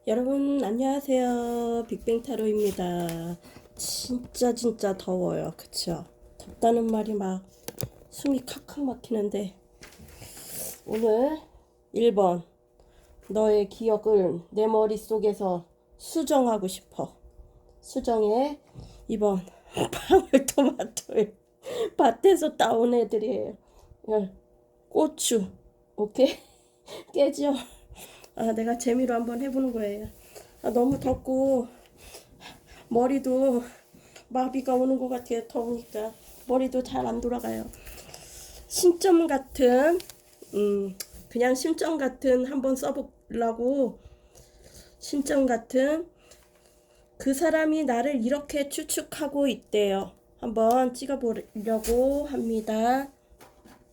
여러분 안녕하세요. 빅뱅타로입니다. 진짜 더워요. 그쵸? 덥다는 말이 막 숨이 칵칵 막히는데 오늘 1번 너의 기억을 내 머릿속에서 수정하고 싶어. 수정해. 2번 방울토마토에 밭에서 따온 애들이에요. 고추. 오케이? 깨져. 내가 재미로 한번 해보는 거예요. 너무 덥고 머리도 마비가 오는 것 같아요. 더우니까 머리도 잘 안 돌아가요. 신점 같은 그냥 신점 같은 한번 써보려고. 신점 같은 그 사람이 나를 이렇게 추측하고 있대요. 한번 찍어보려고 합니다.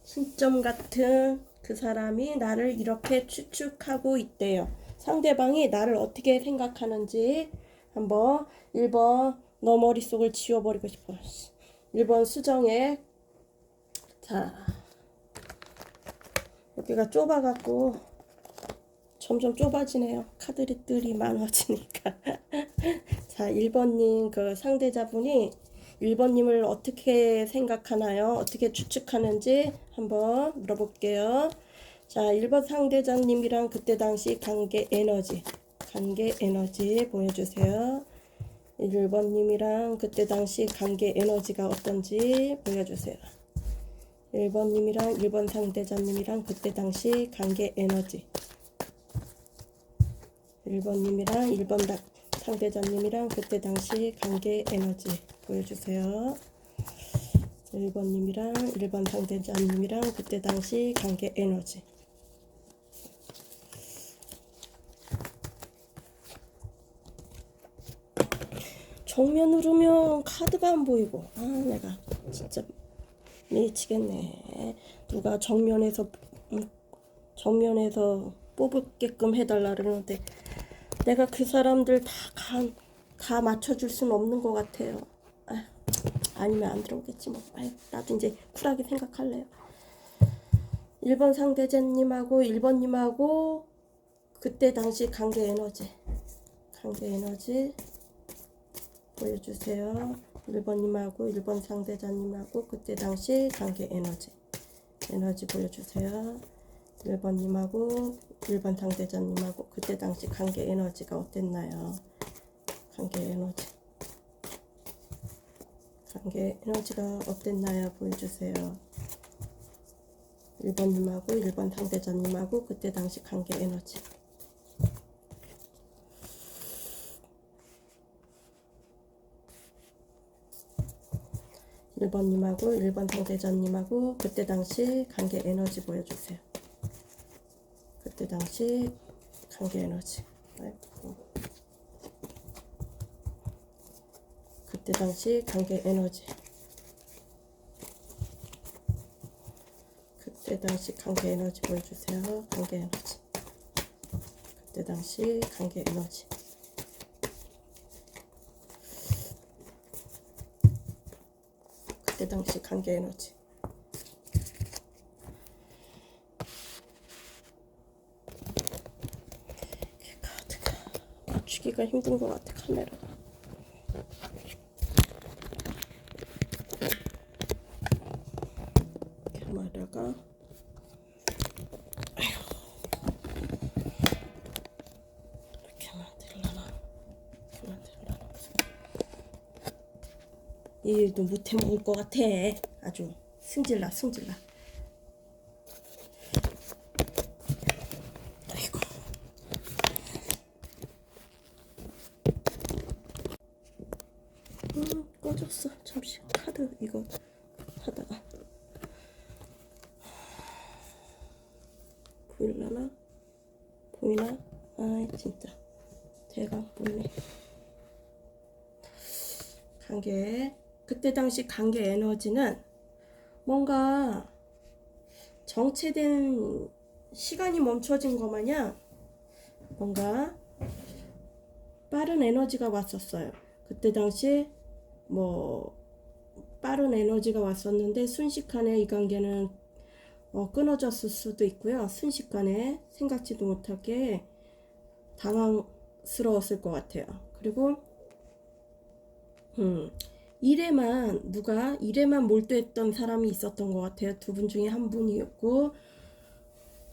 신점 같은 그 사람이 나를 이렇게 추측하고 있대요. 상대방이 나를 어떻게 생각하는지 한번 1번 너 머릿속을 지워버리고 싶어. 1번 수정해. 자, 여기가 좁아갖고 점점 좁아지네요. 카드들이 많아지니까. 자, 1번님 그 상대자분이 1번님을 어떻게 생각하나요? 어떻게 추측하는지 한번 물어볼게요. 자, 1번 상대자님이랑 그때 당시 관계 에너지 보여주세요. 1번님이랑 그때 당시 관계 에너지가 어떤지 보여주세요. 1번님이랑 1번 상대자님이랑 그때 당시 관계 에너지. 1번님이랑 1번 상대자님이랑 그때 당시 관계 에너지 보여주세요. 1번님이랑 1번 상대자님이랑 그때 당시 관계 에너지. 정면 누르면 카드가 안 보이고 내가 진짜 미치겠네. 누가 정면에서 뽑게끔 해달라 그러는데 내가 그 사람들 다 맞춰줄 수는 없는 것 같아요. 아니면 안 들어오겠지 뭐. 나도 이제 쿨하게 생각할래요. 1번 상대자님하고 1번님하고 그때 당시 관계 에너지 보여주세요. 1번님하고 1번 상대자님하고 그때 당시 관계 에너지 보여주세요. 1번님하고 1번 상대자님하고 그때 당시 관계 에너지가 어땠나요? 관계 에너지가 어땠나요? 보여주세요. 1번님하고 1번 상대자님하고 그때 당시 관계 에너지. 일번님하고 1번 상대자님하고 그때 당시 관계 에너지 보여주세요. 그때 당시 관계 에너지. 그때 당시 관계 에너지. 그때 당시 관계 에너지 보여주세요. 관계 에너지. 그때 당시 관계 에너지. 그때 당시 관계 에너지. 카드가 맞추기가 힘든 것 같아. 카메라가. 이렇게 하면 되려나? 이 일도 못해 먹을 것 같아. 아주 승질나. 아이고. 꺼졌어. 잠시 카드 이거 하다가 보이나? 진짜 대강 보이네. 그때 당시 관계 에너지는 뭔가 정체된 시간이 멈춰진 것 마냥 뭔가 빠른 에너지가 왔었어요. 그때 당시 빠른 에너지가 왔었는데 순식간에 이 관계는 끊어졌을 수도 있고요. 순식간에 생각지도 못하게 만족스러웠을 것 같아요. 그리고 일에만 몰두했던 사람이 있었던 것 같아요. 두 분 중에 한 분이었고,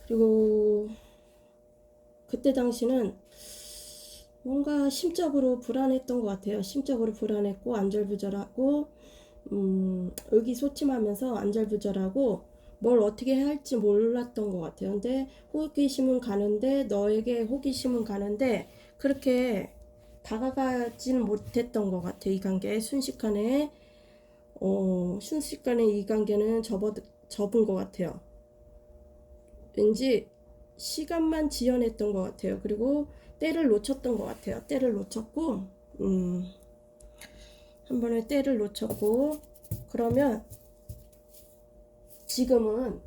그리고 그때 당시는 뭔가 심적으로 불안했던 것 같아요. 심적으로 불안했고 안절부절하고 의기소침하면서 안절부절하고 뭘 어떻게 해야 할지 몰랐던 것 같아요. 근데 호기심은 가는데 너에게 호기심은 가는데 그렇게 다가가지는 못했던 것 같아요. 이 관계 순식간에 이 관계는 접은 것 같아요. 왠지 시간만 지연했던 것 같아요. 그리고 때를 놓쳤던 것 같아요. 때를 놓쳤고 한 번에 때를 놓쳤고 그러면 지금은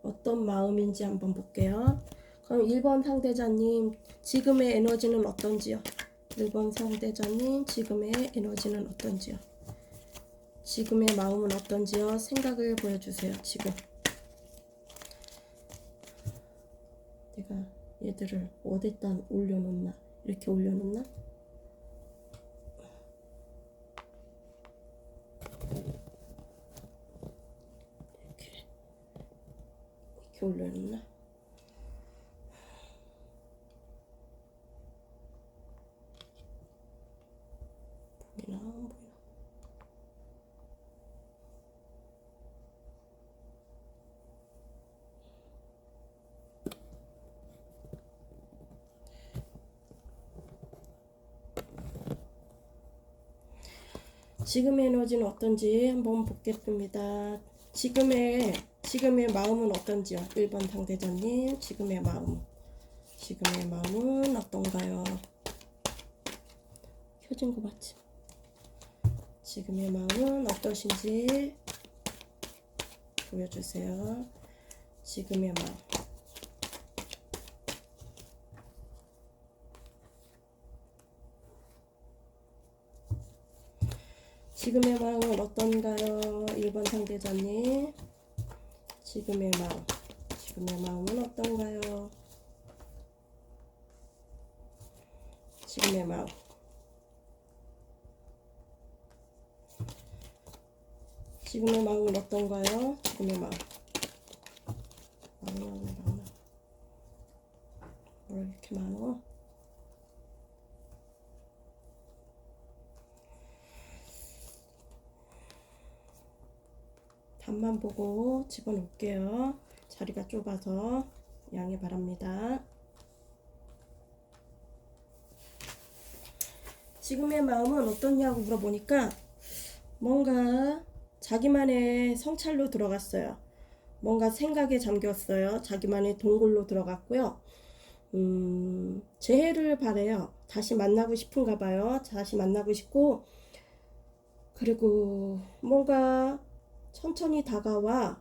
어떤 마음인지 한번 볼게요. 그럼 1번 상대자님 지금의 에너지는 어떤지요? 1번 상대자님 지금의 에너지는 어떤지요? 지금의 마음은 어떤지요? 생각을 보여주세요. 지금 내가 얘들을 어디다 올려놓나? 이렇게 올려놓나? 이렇게 올려놓나? 보이나 안 보이나? 지금의 에너지는 어떤지 한번 보겠습니다. 지금의 마음은 어떤지요? 1번 상대자님 지금의 마음은 어떤가요? 켜진 거 맞지? 지금의 마음은 어떠신지 보여주세요. 지금의 마음. 지금의 마음은 어떤가요? 1번 상대자님. 지금의 마음은 어떤가요? 지금의 마음. 지금의 마음은 어떤가요? 지금의 마음. 왜 이렇게 많어? 답만 보고 집어넣을게요. 자리가 좁아서 양해 바랍니다. 지금의 마음은 어떠냐고 물어보니까 뭔가 자기만의 성찰로 들어갔어요. 뭔가 생각에 잠겼어요. 자기만의 동굴로 들어갔고요. 재해를 바래요. 다시 만나고 싶은가 봐요. 다시 만나고 싶고 그리고 뭔가 천천히 다가와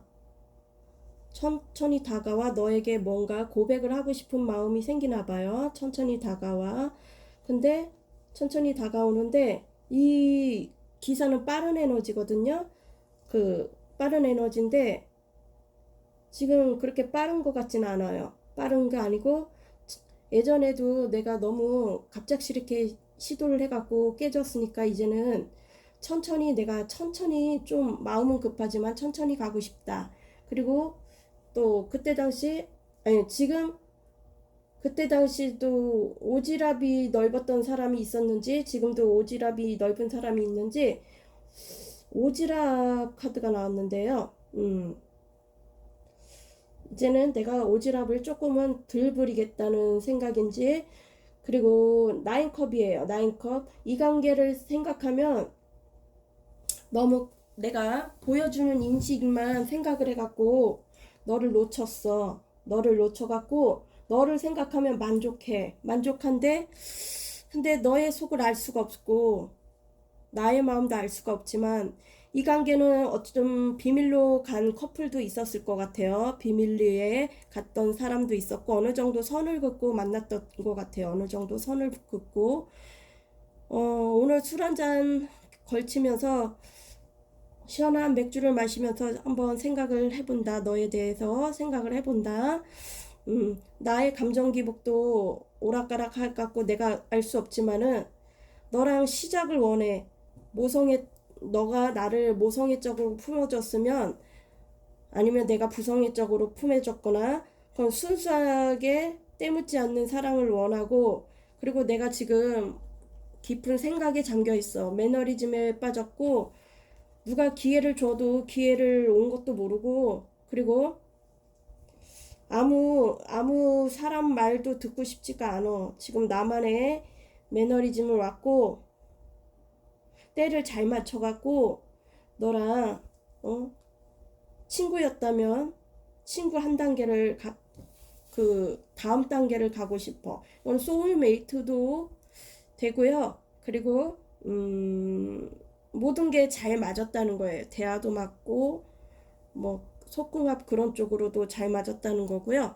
너에게 뭔가 고백을 하고 싶은 마음이 생기나 봐요. 천천히 다가와. 근데 천천히 다가오는데 이 기사는 빠른 에너지거든요. 그 빠른 에너지인데 지금 그렇게 빠른 것 같지는 않아요. 빠른 게 아니고 예전에도 내가 너무 갑작스럽게 시도를 해갖고 깨졌으니까 이제는 내가 천천히 좀 마음은 급하지만 천천히 가고 싶다. 그리고 또 그때 당시도 오지랖이 넓었던 사람이 있었는지 지금도 오지랖이 넓은 사람이 있는지 오지랖 카드가 나왔는데요. 이제는 내가 오지랖을 조금은 덜 부리겠다는 생각인지 그리고 9컵이에요. 9컵. 이 관계를 생각하면 너무 내가 보여주는 인식만 생각을 해갖고 너를 놓쳤어. 너를 놓쳐갖고 너를 생각하면 만족한데 근데 너의 속을 알 수가 없고 나의 마음도 알 수가 없지만 이 관계는 어쩜 비밀로 간 커플도 있었을 것 같아요. 비밀리에 갔던 사람도 있었고 어느 정도 선을 긋고 만났던 것 같아요. 어느 정도 선을 긋고 오늘 술 한잔 걸치면서 시원한 맥주를 마시면서 한번 생각을 해본다. 너에 대해서 생각을 해본다. 나의 감정 기복도 오락가락 할 것 같고 내가 알 수 없지만은 너랑 시작을 원해. 모성애, 너가 나를 모성애적으로 품어줬으면 아니면 내가 부성애적으로 품어줬거나 그건 순수하게 때묻지 않는 사랑을 원하고 그리고 내가 지금 깊은 생각에 잠겨 있어. 매너리즘에 빠졌고 누가 기회를 줘도 기회를 온 것도 모르고 그리고 아무 사람 말도 듣고 싶지가 않아. 지금 나만의 매너리즘을 왔고 때를 잘 맞춰갖고 너랑 친구였다면 친구 한 단계를 그 다음 단계를 가고 싶어. 이건 소울메이트도 되고요. 그리고 모든 게 잘 맞았다는 거예요. 대화도 맞고 뭐 속궁합 그런 쪽으로도 잘 맞았다는 거고요.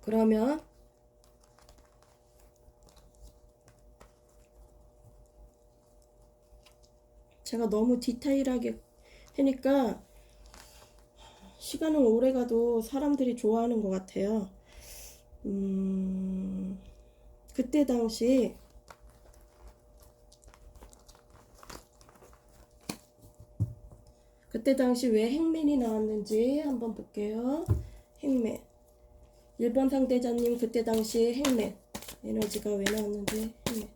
그러면 제가 너무 디테일하게 하니까 시간은 오래 가도 사람들이 좋아하는 것 같아요. 그때 당시 왜 행맨이 나왔는지 한번 볼게요. 행맨 1번 상대자님 그때 당시 행맨 에너지가 왜 나왔는지 행맨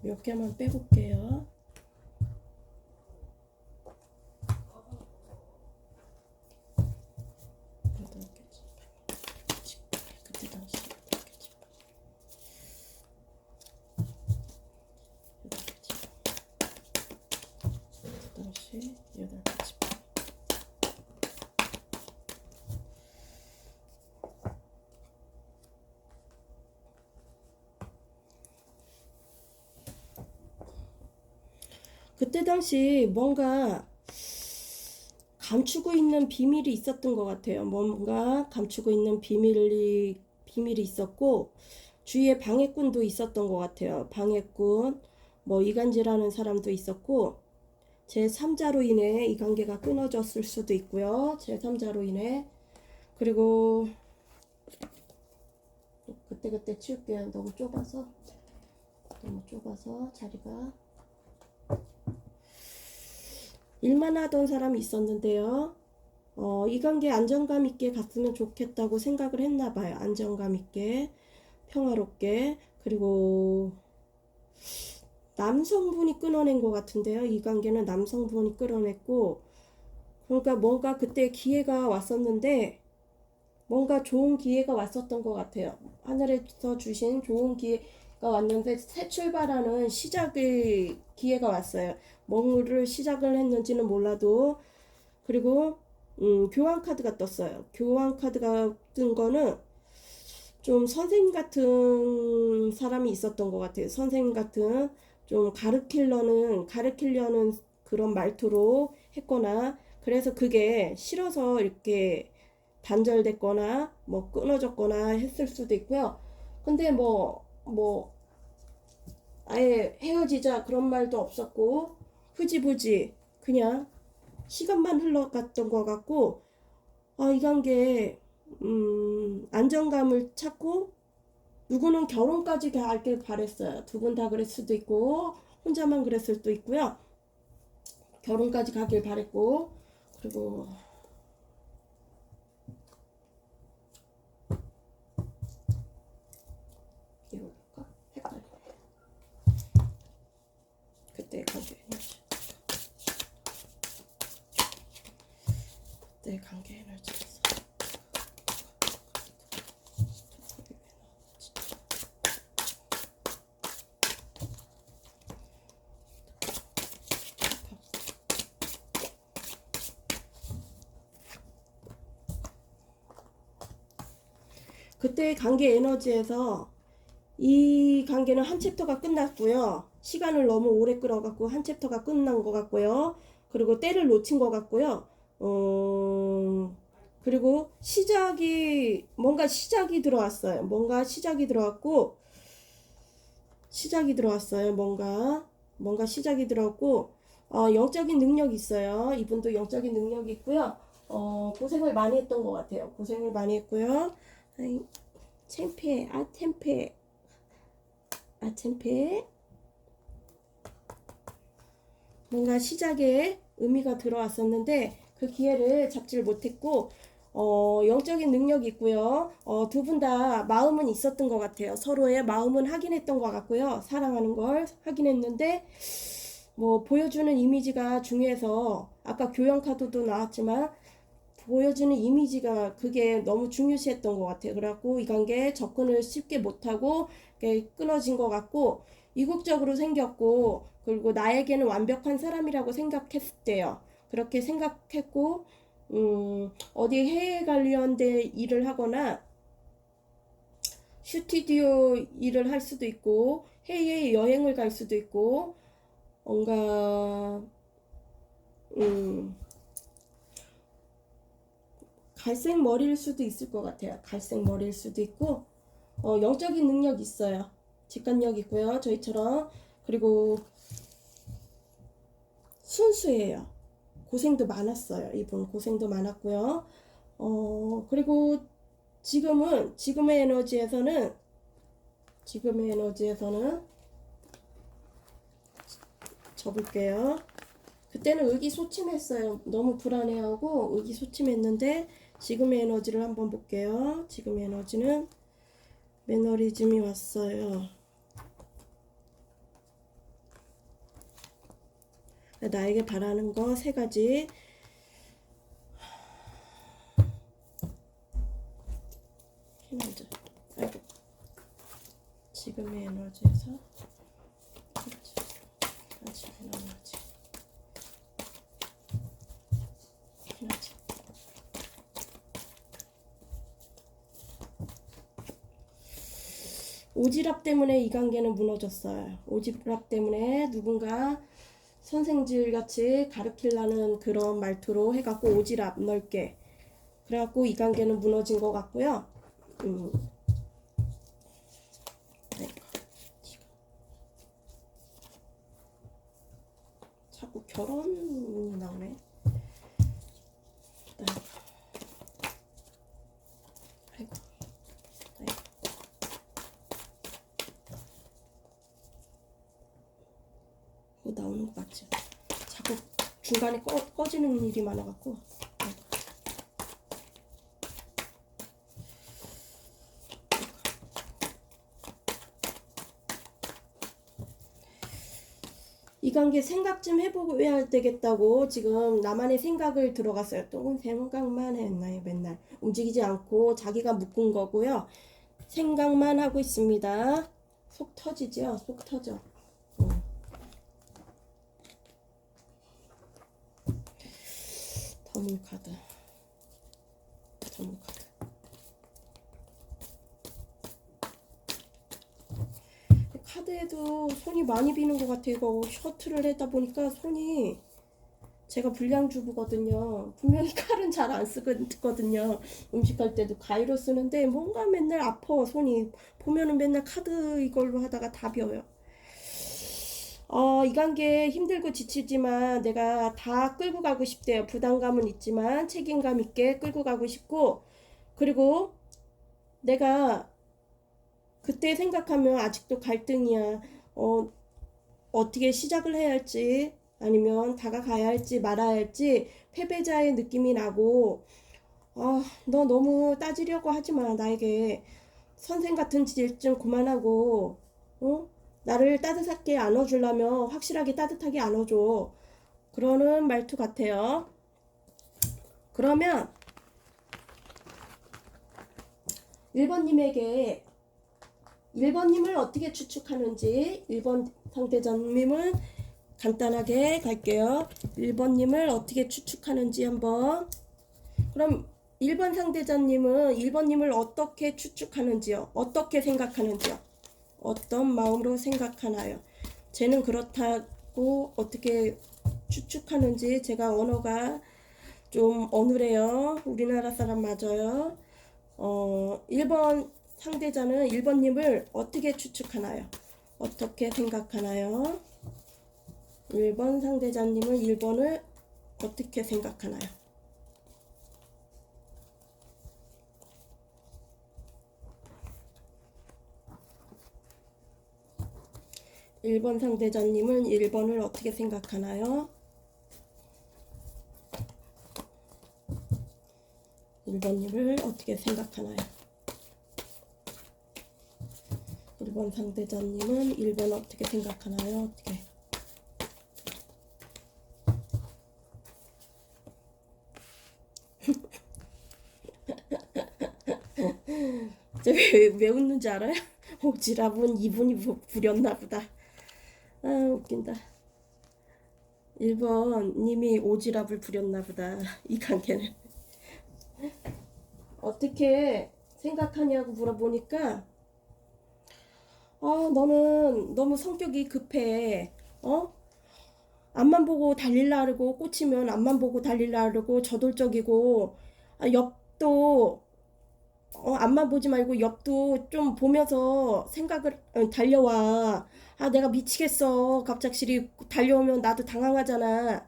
몇 개만 빼볼게요. 그때 당시 당시 8개 그때 당시 뭔가 감추고 있는 비밀이 있었던 것 같아요. 뭔가 감추고 있는 비밀이 있었고 주위에 방해꾼도 있었던 것 같아요. 방해꾼, 뭐 이간질하는 사람도 있었고 제 3자로 인해 이 관계가 끊어졌을 수도 있고요. 제 3자로 인해 그리고 그때 치울게요. 너무 좁아서 자리가 일만 하던 사람이 있었는데요. 이 관계 안정감 있게 갔으면 좋겠다고 생각을 했나 봐요. 안정감 있게, 평화롭게. 그리고 남성분이 끊어낸 것 같은데요. 이 관계는 남성분이 끌어냈고, 그러니까 뭔가 그때 기회가 왔었는데, 뭔가 좋은 기회가 왔었던 것 같아요. 하늘에서 주신 좋은 기회가 왔는데, 새 출발하는 시작의 기회가 왔어요. 뭐를 시작을 했는지는 몰라도, 그리고 교환 카드가 떴어요. 교환 카드가 뜬 거는 좀 선생님 같은 사람이 있었던 것 같아요. 선생님 같은 좀 가르치려는 그런 말투로 했거나 그래서 그게 싫어서 이렇게 단절됐거나 뭐 끊어졌거나 했을 수도 있고요. 근데 뭐 아예 헤어지자 그런 말도 없었고 흐지부지 그냥 시간만 흘러갔던 것 같고 이 관계 안정감을 찾고 누구는 결혼까지 가길 바랬어요. 두 분 다 그랬을 수도 있고 혼자만 그랬을 수도 있고요. 결혼까지 가길 바랬고 그리고 이거 볼까? 헷갈려. 그때 관계 에너지. 그때 관계 에너지였어. 그때 관계 에너지에서 이 관계는 한 챕터가 끝났고요. 시간을 너무 오래 끌어갖고 한 챕터가 끝난 것 같고요. 그리고 때를 놓친 것 같고요. 그리고 뭔가 시작이 들어왔어요. 뭔가 시작이 들어왔고, 뭔가 시작이 들어왔고, 영적인 능력이 있어요. 이분도 영적인 능력이 있고요. 고생을 많이 했던 것 같아요. 고생을 많이 했고요. 아이, 창피해. 창피해. 뭔가 시작에 의미가 들어왔었는데 그 기회를 잡지를 못했고 영적인 능력이 있고요. 두 분 다 마음은 있었던 것 같아요. 서로의 마음은 확인했던 것 같고요. 사랑하는 걸 확인했는데 뭐 보여주는 이미지가 중요해서 아까 교양 카드도 나왔지만 보여주는 이미지가 그게 너무 중요시했던 것 같아요. 그래갖고 이 관계에 접근을 쉽게 못하고 끊어진 것 같고 이국적으로 생겼고 그리고 나에게는 완벽한 사람이라고 생각했대요. 그렇게 생각했고 어디 해외 관련된 일을 하거나 스튜디오 일을 할 수도 있고 해외 여행을 갈 수도 있고 뭔가 갈색 머리일 수도 있을 것 같아요. 갈색 머리일 수도 있고 영적인 능력이 있어요. 직관력 있고요. 저희처럼. 그리고 순수해요. 고생도 많았어요. 이분 고생도 많았고요. 그리고 지금의 에너지에서는 접을게요. 그때는 의기소침했어요. 너무 불안해하고 의기소침했는데 지금의 에너지를 한번 볼게요. 지금의 에너지는 매너리즘이 왔어요. 나에게 바라는 거 3가지. 아이고. 지금의 에너지에서 오지랖 때문에 이 관계는 무너졌어요. 오지랖 때문에 누군가 선생질 같이 가르치려는 그런 말투로 해갖고 오지랖 넓게 그래갖고 이 관계는 무너진 것 같고요. 자꾸 결혼이 나오네. 아이고. 이거 나오는 거 맞지? 자꾸 중간에 꺼지는 일이 많아갖고. 이 관계 생각 좀 해보야 되겠다고 지금 나만의 생각을 들어갔어요. 또 생각만 했나요? 맨날 움직이지 않고 자기가 묶은 거고요. 생각만 하고 있습니다. 속 터지죠? 속 터져. 더블 카드. 카드에도 손이 많이 비는 것 같아요. 이거 셔틀을 하다 보니까 손이 제가 불량주부거든요. 분명히 칼은 잘 안 쓰거든요. 음식할 때도 가위로 쓰는데 뭔가 맨날 아파 손이. 보면은 맨날 카드 이걸로 하다가 다 비어요. 이 관계 힘들고 지치지만 내가 다 끌고 가고 싶대요. 부담감은 있지만 책임감 있게 끌고 가고 싶고 그리고 내가 그때 생각하면 아직도 갈등이야. 어떻게 시작을 해야 할지 아니면 다가가야 할지 말아야 할지 패배자의 느낌이 나고 너 너무 따지려고 하지마. 나에게 선생 같은 짓 좀 그만하고 나를 따뜻하게 안아주려면 확실하게 따뜻하게 안아줘. 그러는 말투 같아요. 그러면 1번님을 어떻게 추측하는지 1번 상대자님은 간단하게 갈게요. 1번님을 어떻게 추측하는지 한번. 그럼 1번 상대자님은 1번님을 어떻게 추측하는지요? 어떻게 생각하는지요? 어떤 마음으로 생각하나요? 쟤는 그렇다고 어떻게 추측하는지 제가 언어가 좀 어눌해요. 우리나라 사람 맞아요. 1번 상대자는 1번님을 어떻게 추측하나요? 어떻게 생각하나요? 1번 상대자님은 1번을 어떻게 생각하나요? 1번 상대자님은 1번을 어떻게 생각하나요? 1번님을 어떻게 생각하나요? 1번 상대자님은 1번 어떻게 생각하나요? 어떻게? 왜 웃는지 알아요? 오지랖은 이분이 부렸나 보다. 아, 웃긴다. 1번 님이 오지랖을 부렸나 보다. 이 관계는. 어떻게 생각하냐고 물어보니까 너는 너무 성격이 급해. 앞만 보고 달릴라 그러고 꽂히면 앞만 보고 달릴라 그러고 저돌적이고 옆도 앞만 보지 말고 옆도 좀 보면서 생각을 달려와. 내가 미치겠어. 갑작스레 달려오면 나도 당황하잖아.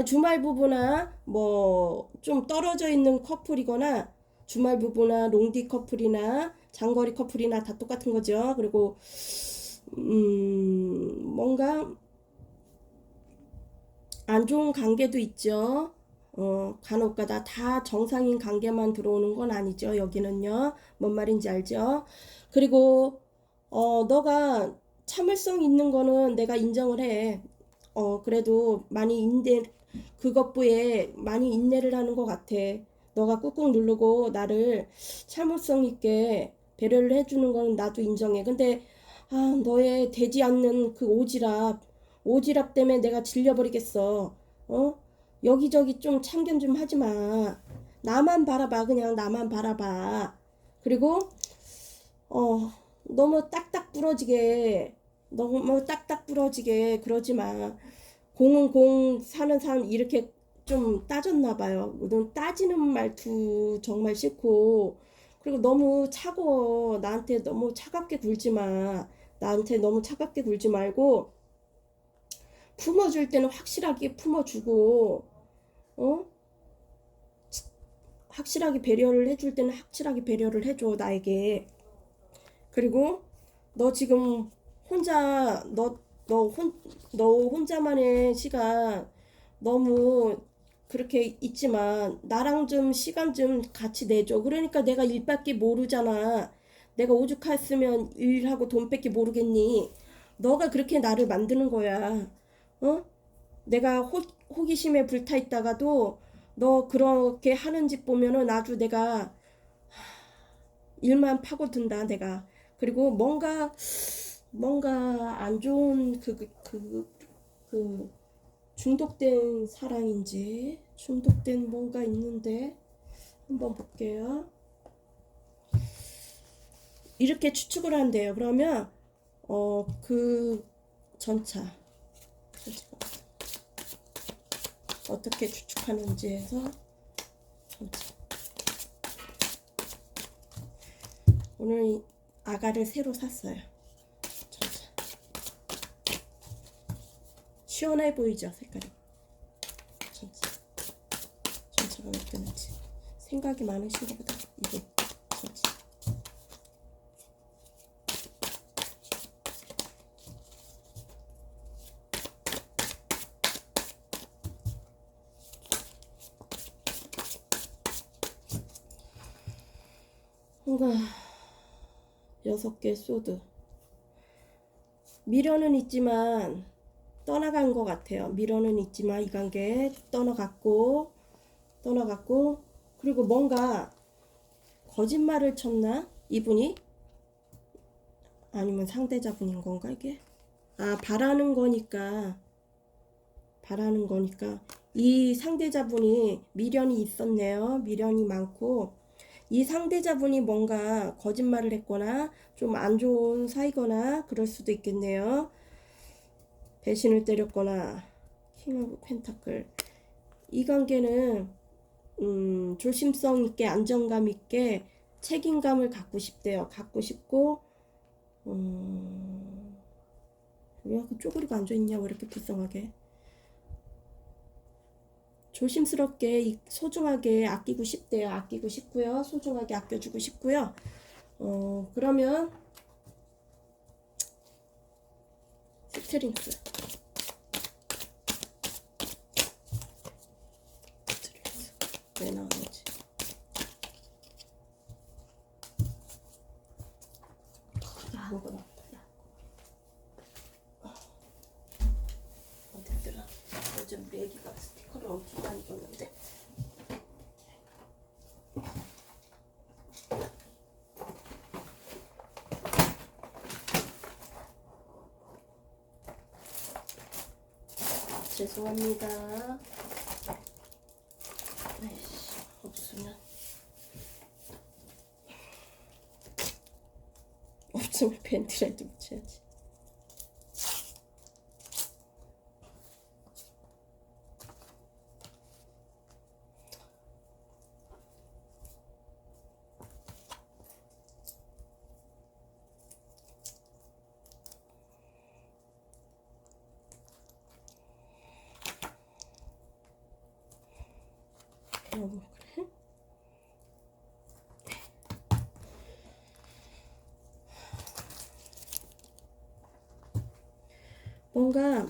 주말 부부나 뭐 좀 떨어져 있는 커플이거나 주말 부부나 롱디 커플이나 장거리 커플이나 다 똑같은 거죠. 그리고 뭔가 안 좋은 관계도 있죠. 간혹가다 다 정상인 관계만 들어오는 건 아니죠. 여기는요. 뭔 말인지 알죠? 그리고 너가 참을성 있는 거는 내가 인정을 해. 그래도 많이 그것부에 많이 인내를 하는 것 같아. 너가 꾹꾹 누르고 나를 참을성 있게 배려를 해주는 거는 나도 인정해. 근데 너의 되지 않는 그 오지랖 때문에 내가 질려버리겠어. 어? 여기저기 좀 참견 좀 하지 마. 나만 바라봐. 그냥 나만 바라봐. 그리고 어 너무 딱딱 부러지게 너무 딱딱 부러지게 그러지 마. 공은 공, 산은 산 이렇게 좀 따졌나 봐요. 넌 따지는 말투 정말 싫고 그리고 너무 차가워. 나한테 너무 차갑게 굴지 마. 나한테 너무 차갑게 굴지 말고 품어줄 때는 확실하게 품어주고 어? 확실하게 배려를 해줄 때는 확실하게 배려를 해줘 나에게. 그리고 너 지금 혼자 너 혼자만의 시간 너무 그렇게 있지만 나랑 좀 시간 좀 같이 내줘. 그러니까 내가 일밖에 모르잖아. 내가 오죽했으면 일하고 돈밖에 모르겠니? 너가 그렇게 나를 만드는 거야. 어? 내가 호기심에 불타 있다가도 너 그렇게 하는 집 보면은 아주 내가 일만 파고든다 내가. 그리고 뭔가 안 좋은 그 중독된 사랑인지 중독된 뭔가 있는데 한번 볼게요. 이렇게 추측을 한대요. 그러면 그 전차 어떻게 추측하는지 해서 전차. 오늘 아가를 새로 샀어요. 전차. 시원해 보이죠 색깔이. 전차가 왜 뜨는지. 생각이 많으신가 보다 이게. 전차. 뭔가 6개 소드. 미련은 있지만 떠나간 것 같아요. 미련은 있지만 이 관계 떠나갔고 그리고 뭔가 거짓말을 쳤나? 이분이? 아니면 상대자분인 건가 이게? 바라는 거니까 바라는 거니까 이 상대자분이 미련이 있었네요. 미련이 많고 이 상대자분이 뭔가 거짓말을 했거나 좀 안 좋은 사이거나 그럴 수도 있겠네요. 배신을 때렸거나. 킹 오브 펜타클. 이 관계는 조심성 있게 안정감 있게 책임감을 갖고 싶대요. 갖고 싶고 왜 이렇게 쪼그리고 앉아있냐 왜 이렇게 불쌍하게. 조심스럽게 소중하게 아끼고 싶대요. 아끼고 싶고요. 소중하게 아껴주고 싶고요. 그러면 스트링스. 왜 나왔는지. 아무거나 없다. 어디더라? 요즘 우리 애기가 스티커를 엄청 많이 줬는데. 죄송합니다. 아이씨, 없으면 밴드라도 붙여야지. 그래? 뭔가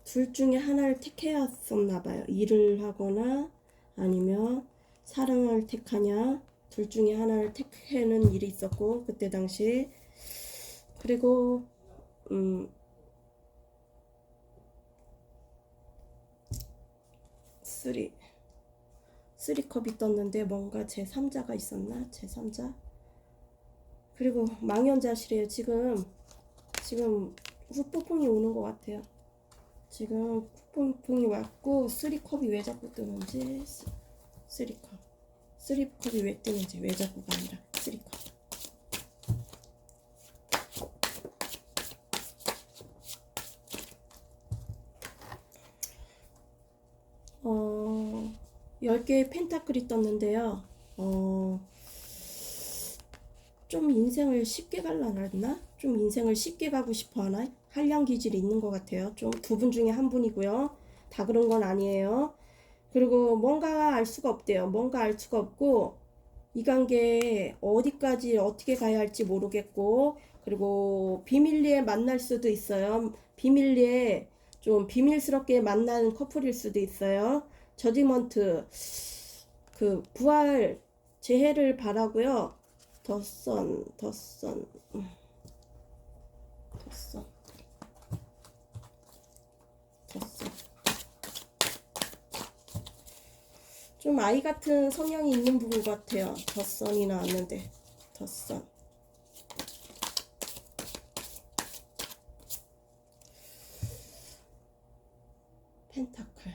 둘 중에 하나를 택해야 했었나 봐요. 일을 하거나 아니면 사랑을 택하냐. 둘 중에 하나를 택하는 일이 있었고 그때 당시. 그리고 쓰리컵이 떴는데 뭔가 제3자가 있었나? 제3자? 그리고 망연자실이에요. 지금 후폭풍이 오는 것 같아요. 지금 후폭풍이 왔고 쓰리컵이 왜 자꾸 뜨는지. 쓰리컵이 왜 뜨는지. 왜 자꾸가 아니라 쓰리컵. 어 10개의 펜타클이 떴는데요. 좀 인생을 쉽게 갈라놨나? 좀 인생을 쉽게 가고 싶어 하나? 한량 기질이 있는 것 같아요. 좀 두 분 중에 한 분이고요. 다 그런 건 아니에요. 그리고 뭔가 알 수가 없대요. 뭔가 알 수가 없고 이 관계 어디까지 어떻게 가야 할지 모르겠고 그리고 비밀리에 만날 수도 있어요. 비밀리에 좀 비밀스럽게 만난 커플일 수도 있어요. 저지먼트 그 부활 재해를 바라고요. 더선 좀 아이 같은 성향이 있는 분 같아요. 더선이 나왔는데 더선 펜타클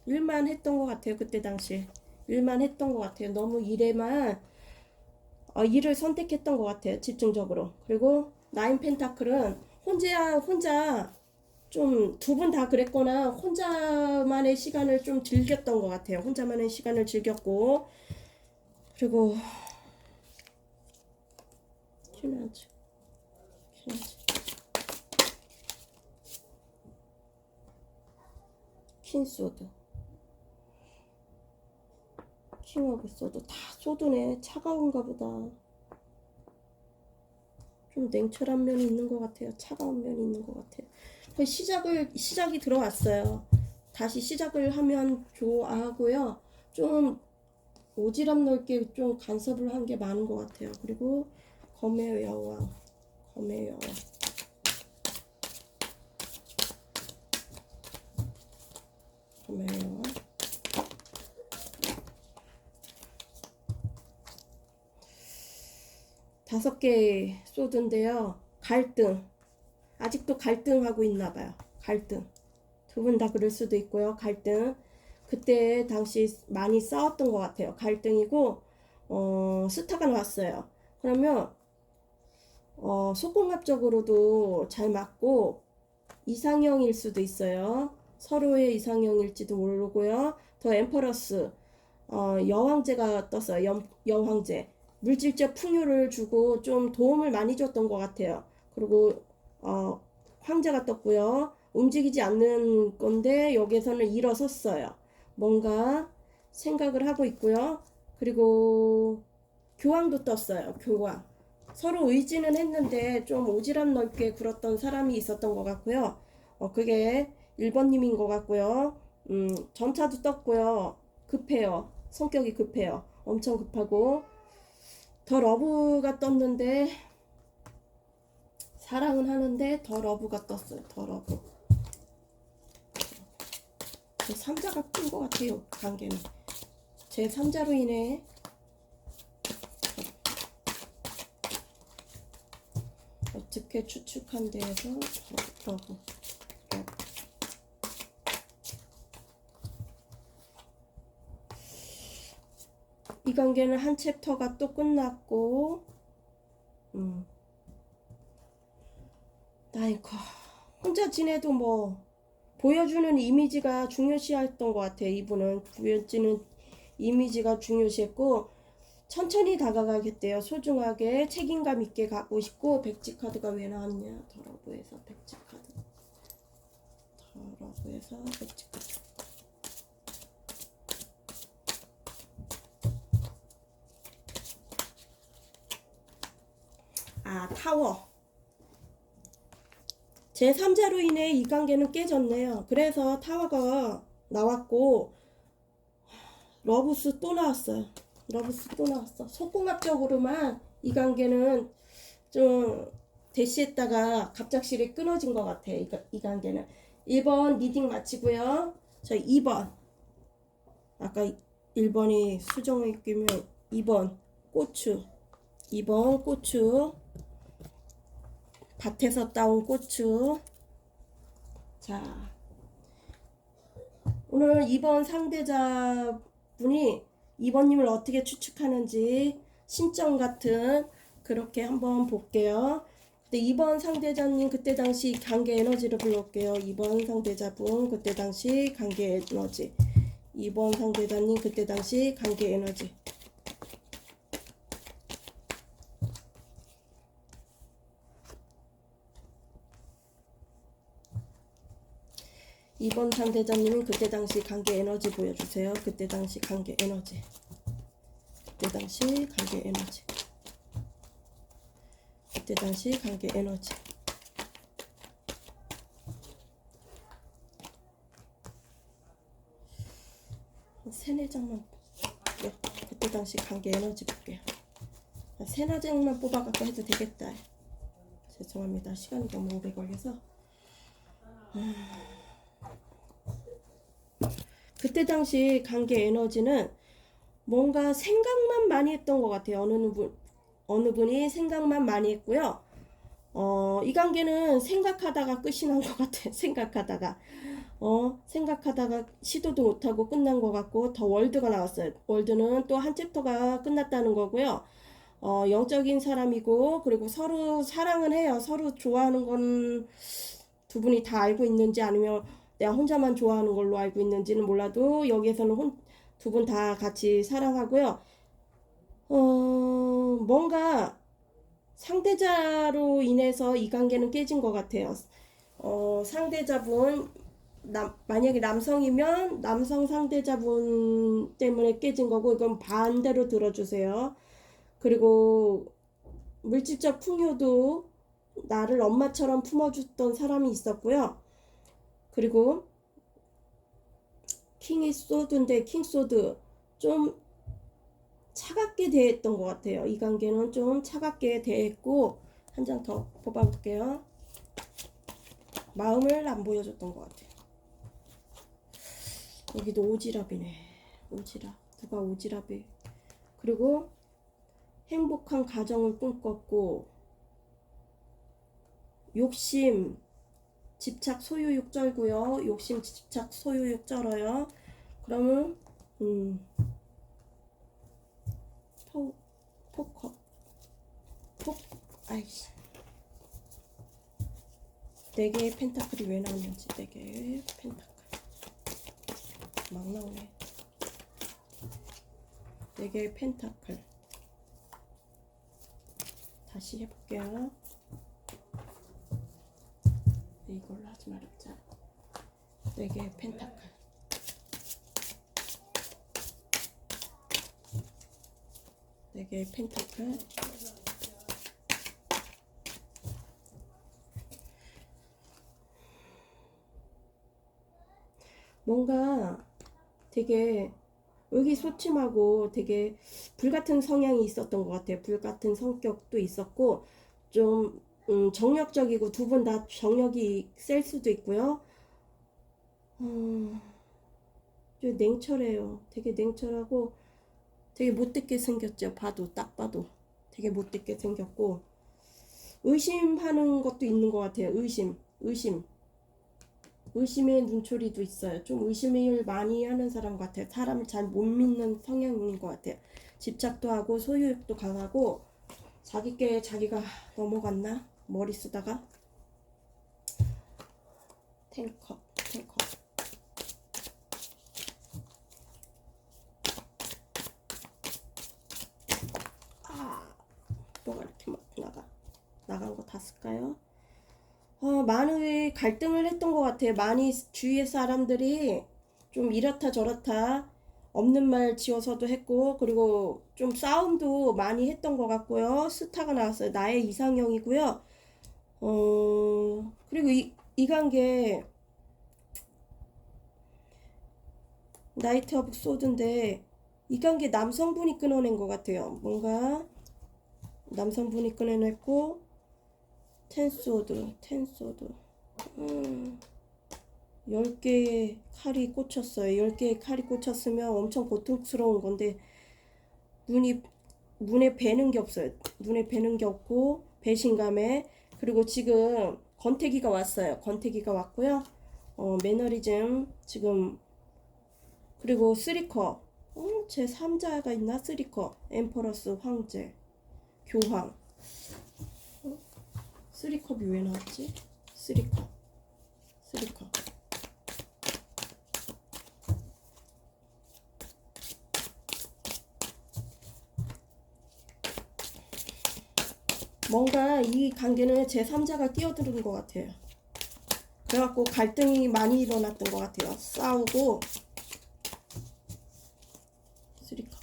일만 했던 것 같아요. 그때 당시 일만 했던 것 같아요. 너무 일에만 일을 선택했던 것 같아요. 집중적으로. 그리고 나인 펜타클은 혼자 좀 두 분 다 그랬거나 혼자만의 시간을 좀 즐겼던 것 같아요. 혼자만의 시간을 즐겼고 그리고 퀴나즈 퀸소드 킹하고 소드 다 소드네. 차가운가 보다. 좀 냉철한 면이 있는 것 같아요. 차가운 면이 있는 것 같아요. 시작이 들어왔어요. 다시 시작을 하면 좋아하고요. 좀 오지랖 넓게 좀 간섭을 한 게 많은 것 같아요. 그리고 검의 여왕 5개 소드인데요. 갈등. 아직도 갈등하고 있나 봐요. 갈등. 두 분 다 그럴 수도 있고요. 갈등. 그때 당시 많이 싸웠던 것 같아요. 갈등이고 스타가 나왔어요. 그러면 속궁합적으로도 잘 맞고 이상형일 수도 있어요. 서로의 이상형일지도 모르고요. 더 엠퍼러스 여왕제가 떴어요. 여왕제. 물질적 풍요를 주고 좀 도움을 많이 줬던 것 같아요. 그리고 황제가 떴고요. 움직이지 않는 건데 여기에서는 일어섰어요. 뭔가 생각을 하고 있고요. 그리고 교황도 떴어요. 교황. 서로 의지는 했는데 좀 오지랖 넓게 굴었던 사람이 있었던 것 같고요. 그게 1번님인 것 같고요. 전차도 떴고요. 급해요. 성격이 급해요. 엄청 급하고. 더 러브가 떴는데 사랑은 하는데 더 러브가 떴어요. 더 러브. 제 3자가 뜬 것 같아요. 관계는. 제 3자로 인해 어떻게 추측한 데에서 러브. 이 관계는 한 챕터가 또 끝났고 나이코 혼자 지내도 뭐 보여주는 이미지가 중요시했던 것 같아요. 이분은 보여지는 이미지가 중요시했고 천천히 다가가겠대요. 소중하게 책임감 있게 가고 싶고. 백지 카드가 왜 나왔냐. 더러브에서 백지 카드. 더러브에서 백지 카드. 타워. 제3자로 인해 이 관계는 깨졌네요. 그래서 타워가 나왔고 러브스 또 나왔어요. 러브스 또 나왔어. 속궁합적으로만 이 관계는 좀 대시했다가 갑작스레 끊어진 것 같아요. 이 관계는. 1번 리딩 마치고요. 저 2번. 아까 1번이 수정이 끼면 2번 고추. 2번 고추. 밭에서 따온 고추. 자, 오늘 2번 상대자분이 2번님을 어떻게 추측하는지 심점 같은 그렇게 한번 볼게요. 근데 2번 상대자님 그때 당시 관계 에너지를 불러올게요. 2번 상대자분 그때 당시 관계 에너지. 2번 상대자님 그때 당시 관계 에너지. 2번 상대자님은 그때 당시 관계 에너지 보여주세요. 그때 당시 관계 에너지. 그때 당시 관계 에너지. 그때 당시 관계 에너지. 세네 장만 볼게요. 그때 당시 관계 에너지 볼게요. 세네 장만 뽑아갖고 해도 되겠다. 죄송합니다. 시간이 너무 오래 걸려서. 그때 당시 관계 에너지는 뭔가 생각만 많이 했던 것 같아요. 어느 분이 생각만 많이 했고요. 이 관계는 생각하다가 끝이 난 것 같아요. 생각하다가 시도도 못하고 끝난 것 같고, 더 월드가 나왔어요. 월드는 또 한 챕터가 끝났다는 거고요. 영적인 사람이고, 그리고 서로 사랑은 해요. 서로 좋아하는 건 두 분이 다 알고 있는지 아니면 내가 혼자만 좋아하는 걸로 알고 있는지는 몰라도 여기에서는 두 분 다 같이 사랑하고요. 뭔가 상대자로 인해서 이 관계는 깨진 것 같아요. 상대자분 만약에 남성이면 남성 상대자분 때문에 깨진 거고, 이건 반대로 들어주세요. 그리고 물질적 풍요도 나를 엄마처럼 품어줬던 사람이 있었고요. 그리고 킹이 소드인데 킹소드 좀 차갑게 대했던 것 같아요. 이 관계는 좀 차갑게 대했고, 한 장 더 뽑아볼게요. 마음을 안 보여줬던 것 같아요. 여기도 오지랖이네. 오지랖. 누가 오지랖이. 그리고 행복한 가정을 꿈꿨고, 욕심, 집착, 소유욕 쩔고요. 욕심, 집착, 소유욕 쩔어요. 그러면 포커, 아이씨. 4개의 펜타클이 왜 나오는지. 4개의 펜타클 막 나오네. 4개의 펜타클 다시 해볼게요. 이걸로 하지 말자. 4개의 펜타클. 네 개의 펜타클. 뭔가 되게 의기소침하고 되게 불같은 성향이 있었던 것 같아요. 불같은 성격도 있었고, 좀 정력적이고, 두 분 다 정력이 셀 수도 있고요. 좀 냉철해요. 되게 냉철하고 되게 못되게 생겼죠. 딱 봐도 되게 못되게 생겼고, 의심하는 것도 있는 것 같아요. 의심의 눈초리도 있어요. 좀 의심을 많이 하는 사람 같아요. 사람을 잘 못 믿는 성향인 것 같아요. 집착도 하고 소유욕도 강하고, 자기께 자기가 넘어갔나? 머리 쓰다가. 탱커. 뭐가 이렇게 막 나간 거 다 쓸까요? 많이 갈등을 했던 것 같아요. 많이 주위의 사람들이 좀 이렇다 저렇다 없는 말 지어서도 했고, 그리고 좀 싸움도 많이 했던 것 같고요. 스타가 나왔어요. 나의 이상형이고요. 그리고 이 관계 나이트 오브 소드인데, 이 관계 남성분이 끊어낸 것 같아요. 뭔가 남성분이 끊어냈고, 텐소드 10개의 칼이 꽂혔어요. 10개의 칼이 꽂혔으면 엄청 고통스러운 건데, 눈에 뵈는 게 없어요. 눈에 뵈는 게 없고, 배신감에. 그리고 지금 권태기가 왔어요. 권태기가 왔고요. 매너리즘 지금. 그리고 쓰리커, 제 3자가 있나? 쓰리커, 엠퍼러스, 황제, 교황. 쓰리컵이 왜 나왔지? 쓰리컵. 뭔가 이 관계는 제3자가 끼어드는 것 같아요. 그래갖고 갈등이 많이 일어났던 것 같아요. 싸우고. 쓰리컵.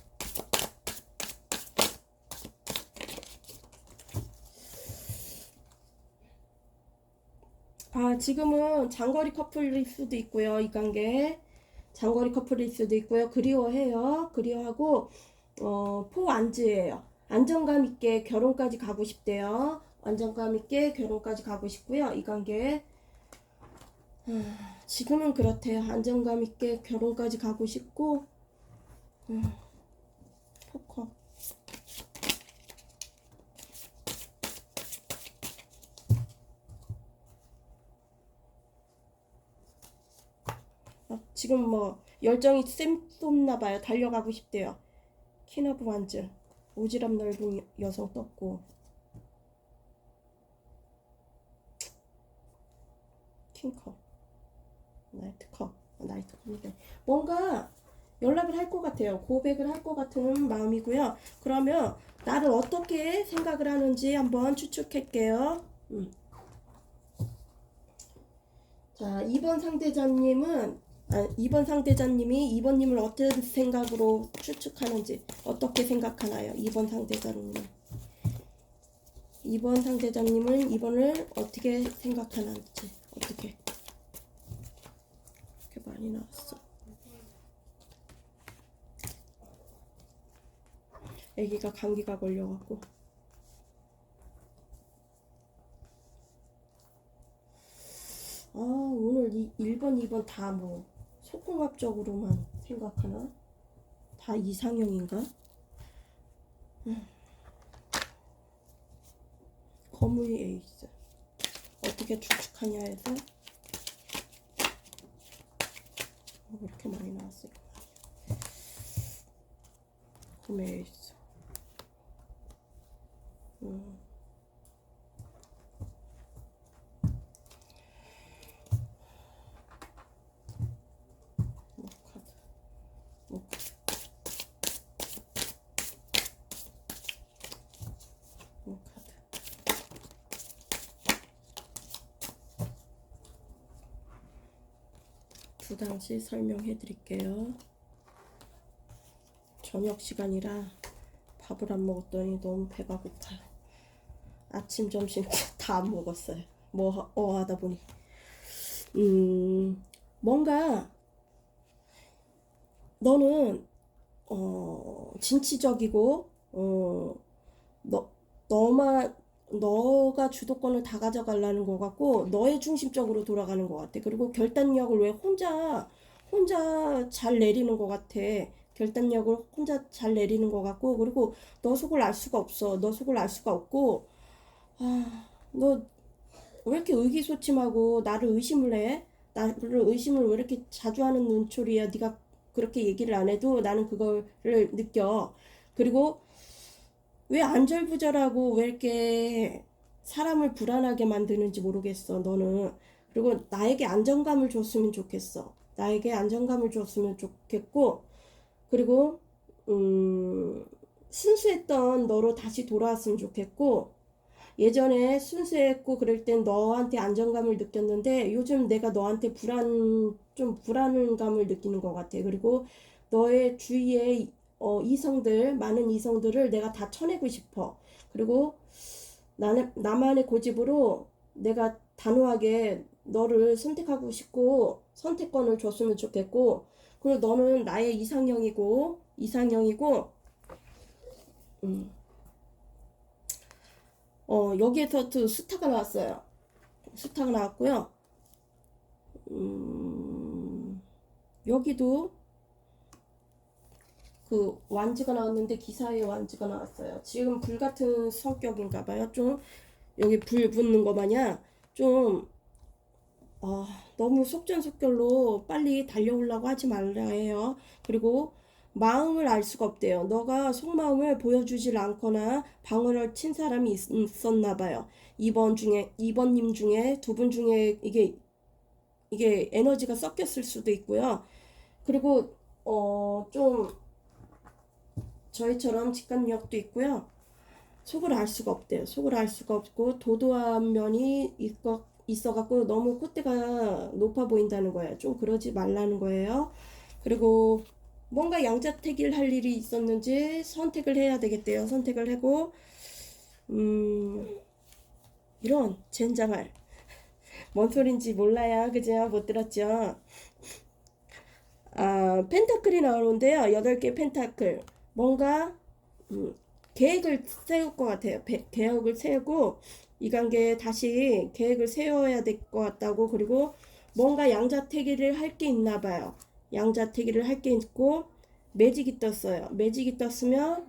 지금은 장거리 커플일 수도 있고요. 이 관계 장거리 커플일 수도 있고요. 그리워하고 포안즈예요. 안정감 있게 결혼까지 가고 싶대요. 안정감 있게 결혼까지 가고 싶고요. 이 관계 지금은 그렇대요. 안정감 있게 결혼까지 가고 싶고. 포커. 지금 뭐 열정이 샘솟나봐요. 달려가고 싶대요. 퀸오브 완즈. 오지랖 넓은 여성 떴고, 킹컵, 나이트컵인데 뭔가 연락을 할 것 같아요. 고백을 할 것 같은 마음이고요. 그러면 나를 어떻게 생각을 하는지 한번 추측할게요. 자, 2번 상대자님이 2번님을 어떤 생각으로 추측하는지, 어떻게 생각하나요? 2번 상대자님은 2번을 어떻게 생각하는지. 어떻게 이렇게 많이 나왔어. 애기가 감기가 걸려갖고. 오늘 1번, 2번 다 뭐 속궁합적으로만 생각하나? 다 이상형인가? 거무의 에이스. 어떻게 추측하냐에서 왜 이렇게 많이 나왔을까? 거무의 에이스. 카드. 카드. 부당시 설명해 드릴게요. 저녁 시간이라 밥을 안 먹었더니 너무 배가 고파요. 아침, 점심 다 안 먹었어요. 하다 보니. 뭔가, 너는, 진취적이고, 너가 주도권을 다 가져가려는 것 같고, 너의 중심적으로 돌아가는 것 같아. 그리고 결단력을 왜 혼자 잘 내리는 것 같아. 결단력을 혼자 잘 내리는 것 같고, 그리고 너 속을 알 수가 없어. 너 속을 알 수가 없고, 너 왜 이렇게 의기소침하고 나를 의심을 해? 나를 의심을 왜 이렇게 자주 하는 눈초리야? 네가 그렇게 얘기를 안 해도 나는 그거를 느껴. 그리고 왜 안절부절하고 왜 이렇게 사람을 불안하게 만드는지 모르겠어, 너는. 그리고 나에게 안정감을 줬으면 좋겠어. 나에게 안정감을 줬으면 좋겠고, 그리고 순수했던 너로 다시 돌아왔으면 좋겠고, 예전에 순수했고 그럴 땐 너한테 안정감을 느꼈는데 요즘 내가 너한테 좀 불안감을 느끼는 것 같아. 그리고 너의 주위에 많은 이성들을 내가 다 쳐내고 싶어. 그리고 나만의 고집으로 내가 단호하게 너를 선택하고 싶고 선택권을 줬으면 좋겠고, 그리고 너는 나의 이상형이고 여기에서 또 스타가 나왔어요. 스타가 나왔고요. 여기도 그 완지가 나왔는데 기사에 완지가 나왔어요. 지금 불같은 성격인가 봐요. 좀 여기 불 붙는 거 마냥 좀 너무 속전속결로 빨리 달려오려고 하지 말라 해요. 그리고 마음을 알 수가 없대요. 너가 속마음을 보여주질 않거나 방어를 친 사람이 있었나 봐요. 2번님 중에 두 분 중에 이게 에너지가 섞였을 수도 있고요. 그리고 좀 저희처럼 직관력도 있고요. 속을 알 수가 없대요. 속을 알 수가 없고 도도한 면이 있어갖고 너무 콧대가 높아 보인다는 거예요. 좀 그러지 말라는 거예요. 그리고 뭔가 양자택일 할 일이 있었는지 선택을 해야 되겠대요. 선택을 하고 이런 젠장할 뭔 소린지 몰라요. 그죠? 못 들었죠? 펜타클이 나오는데요. 8개 펜타클. 뭔가 계획을 세울 것 같아요. 계획을 세우고 이 관계에 다시 계획을 세워야 될 것 같다고. 그리고 뭔가 양자택일을 할 게 있나 봐요. 양자택일을 할 게 있고 매직이 떴어요. 매직이 떴으면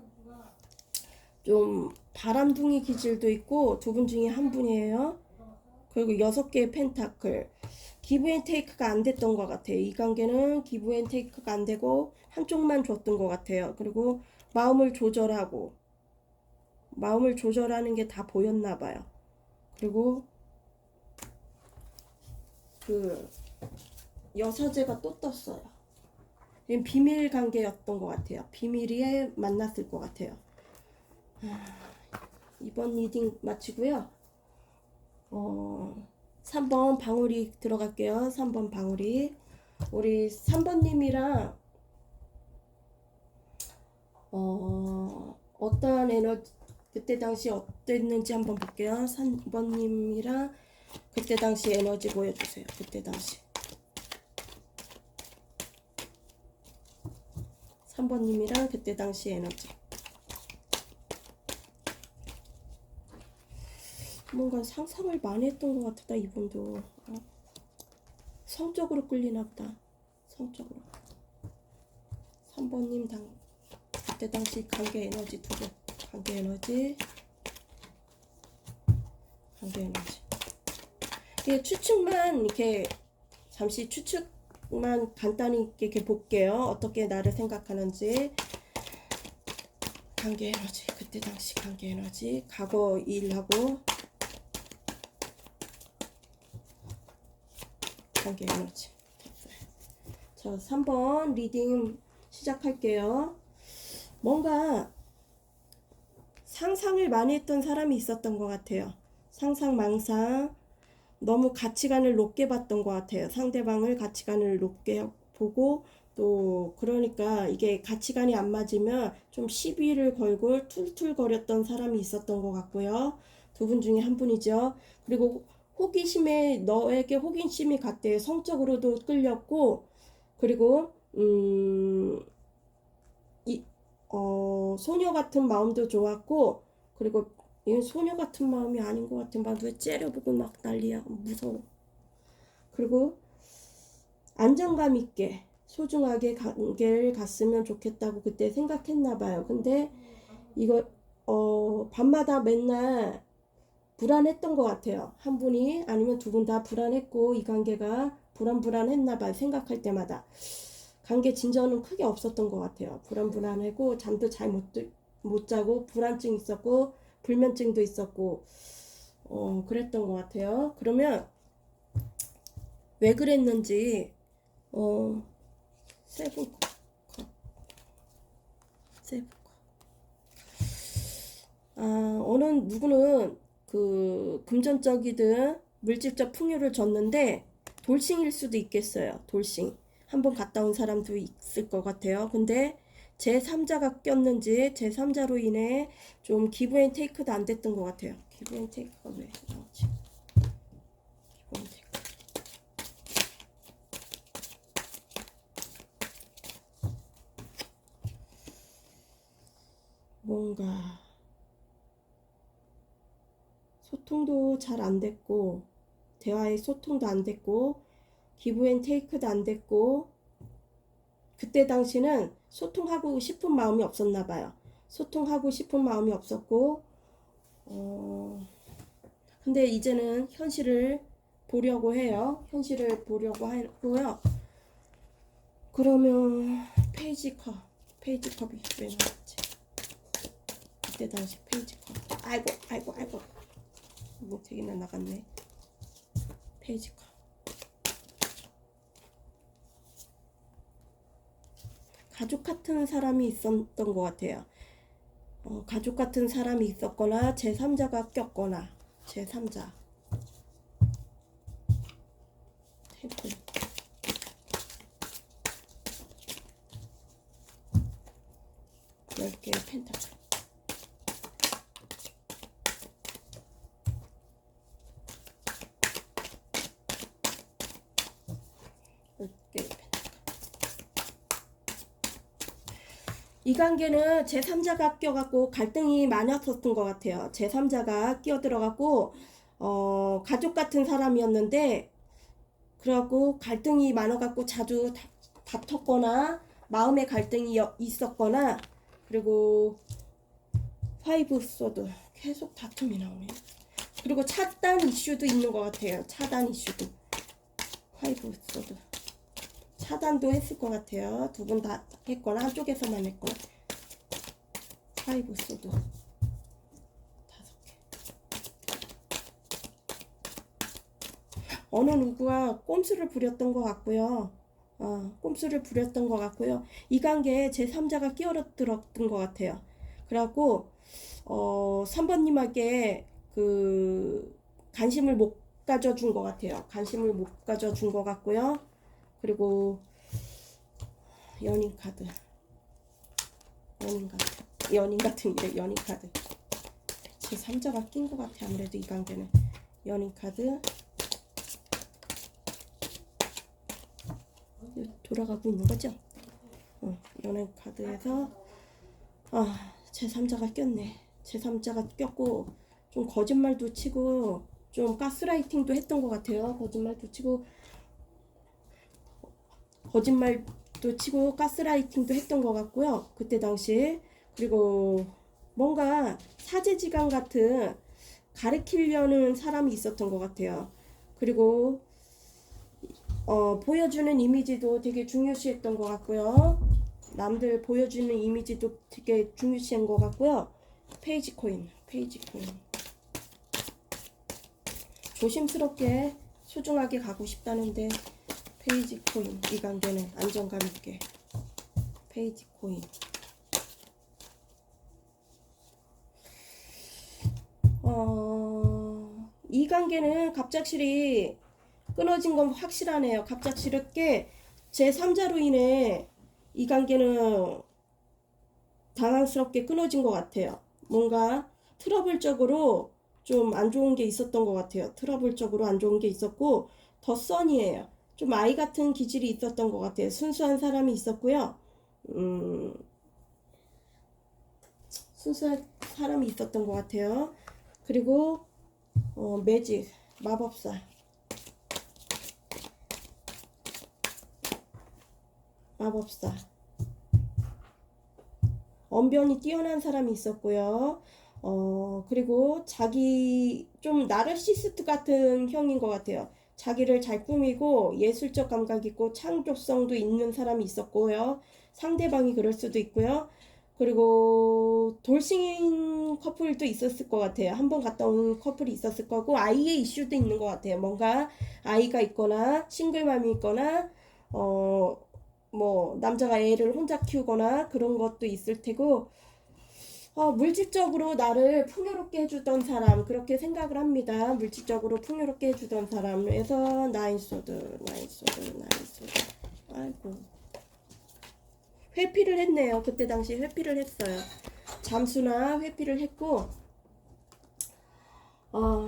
좀 바람둥이 기질도 있고 두 분 중에 한 분이에요. 그리고 6개의 펜타클. 기브앤테이크가 안 됐던 것 같아요. 이 관계는 기브앤테이크가 안 되고 한쪽만 줬던 것 같아요. 그리고 마음을 조절하는 게 다 보였나 봐요. 그리고 그 여사제가 또 떴어요. 비밀 관계였던 것 같아요. 비밀에 만났을 것 같아요. 이번 리딩 마치고요. 3번 방울이 들어갈게요. 3번 방울이. 우리 3번님이랑 어떠한 에너지 그때 당시 어땠는지 한번 볼게요. 3번님이랑 그때 당시 에너지 보여주세요. 그때 당시 3번님이랑 그때 당시 에너지. 뭔가 상상을 많이 했던 것 같다. 이분도 성적으로 끌리나 보다. 성적으로. 3번님 그때 당시 관계 에너지 2개. 관계 에너지 관계 에너지. 이게 추측만 이렇게 잠시 추측만 간단히 이렇게 볼게요. 어떻게 나를 생각하는지. 관계 에너지, 그때 당시 관계 에너지, 과거 일하고 관계 에너지. 자, 3번 리딩 시작할게요. 뭔가 상상을 많이 했던 사람이 있었던 것 같아요. 상상, 망상. 너무 가치관을 높게 봤던 것 같아요. 상대방을 가치관을 높게 보고, 또 그러니까 이게 가치관이 안 맞으면 좀 시비를 걸고 툴툴거렸던 사람이 있었던 것 같고요. 두 분 중에 한 분이죠. 그리고 호기심에 너에게 호기심이 갔대요. 성적으로도 끌렸고, 그리고 소녀 같은 마음도 좋았고, 그리고 이건 소녀 같은 마음이 아닌 것 같아. 막 왜 째려보고 막 난리야. 무서워. 그리고 안정감 있게 소중하게 관계를 갔으면 좋겠다고 그때 생각했나 봐요. 근데 이거 밤마다 맨날 불안했던 것 같아요. 한 분이 아니면 두 분 다 불안했고, 이 관계가 불안했나 봐요. 생각할 때마다. 관계 진전은 크게 없었던 것 같아요. 불안하고 잠도 잘 못 자고 불안증 있었고 불면증도 있었고 그랬던 것 같아요. 그러면 왜 그랬는지 세븐 어느 누구는 그 금전적이든 물질적 풍요를 줬는데 돌싱일 수도 있겠어요. 돌싱. 한번 갔다 온 사람도 있을 것 같아요. 근데 제3자가 꼈는지 제3자로 인해 좀 기브 앤 테이크도 안 됐던 것 같아요. 기브 앤 테이크가 왜 나오지? 기브 앤 테이크. 뭔가 소통도 잘 안 됐고, 대화의 소통도 안 됐고, 기브 앤 테이크도 안 됐고, 그때 당시는 소통하고 싶은 마음이 없었나 봐요. 소통하고 싶은 마음이 없었고, 근데 이제는 현실을 보려고 해요. 현실을 보려고 하고요. 그러면 페이지 컵이 왜 나왔지? 그때 당시 페이지 컵. 아이고. 목책이나 나갔네. 페이지 컵. 가족 같은 사람이 있었던 것 같아요. 가족 같은 사람이 있었거나 제3자가 꼈거나 제3자. 테이프. 10개의 펜타클. 이 관계는 제3자가 껴갖고 갈등이 많았었던 것 같아요. 제3자가 끼어들어갖고 가족 같은 사람이었는데 그래갖고 갈등이 많아갖고 자주 다퉜거나 마음의 갈등이 있었거나, 그리고 파이브 소드 계속 다툼이 나오네. 그리고 차단 이슈도 있는 것 같아요. 차단 이슈도. 파이브 소드 차단도 했을 것 같아요. 두 분 다 했거나 한쪽에서만 했거나. 파이브 소드 5개. 어느 누구가 꼼수를 부렸던 것 같고요. 꼼수를 부렸던 것 같고요. 이 관계에 제3자가 끼어들었던 것 같아요. 그래갖고 3번님에게 그 관심을 못 가져준 것 같아요. 관심을 못 가져준 것 같고요. 그리고 연인 카드. 연인 같은 게 연인 카드. 제3자가 낀 것 같아. 아무래도 이 관계는. 연인 카드. 돌아가고 있는 거죠? 연인 카드에서 제3자가 꼈네. 제3자가 꼈고 좀 거짓말도 치고 좀 가스라이팅도 했던 것 같아요. 거짓말도 치고 가스라이팅도 했던 것 같고요. 그때 당시. 그리고 뭔가 사제지간 같은 가르치려는 사람이 있었던 것 같아요. 그리고 보여주는 이미지도 되게 중요시했던 것 같고요. 남들 보여주는 이미지도 되게 중요시한 것 같고요. 페이지 코인. 조심스럽게 소중하게 가고 싶다는데 페이지 코인. 이 관계는 안정감 있게. 페이지 코인. 이 관계는 갑작스레 끊어진 건 확실하네요. 갑작스럽게 제3자로 인해 이 관계는 당황스럽게 끊어진 것 같아요. 뭔가 트러블적으로 좀 안 좋은 게 있었던 것 같아요. 트러블적으로 안 좋은 게 있었고 더 선이에요. 좀 아이 같은 기질이 있었던 것 같아요. 순수한 사람이 있었고요. 순수한 사람이 있었던 것 같아요. 그리고 매직, 마법사. 언변이 뛰어난 사람이 있었고요. 그리고 자기 좀 나르시스트 같은 형인 것 같아요. 자기를 잘 꾸미고 예술적 감각 있고 창조성도 있는 사람이 있었고요. 상대방이 그럴 수도 있고요. 그리고 돌싱인 커플도 있었을 것 같아요. 한번 갔다 온 커플이 있었을 거고 아이의 이슈도 있는 것 같아요. 뭔가 아이가 있거나 싱글맘이 있거나 뭐 남자가 애를 혼자 키우거나 그런 것도 있을 테고 물질적으로 나를 풍요롭게 해주던 사람 그렇게 생각을 합니다. 물질적으로 풍요롭게 해주던 사람에서 나인소드 아이고 회피를 했네요. 그때 당시 회피를 했어요. 잠수나 회피를 했고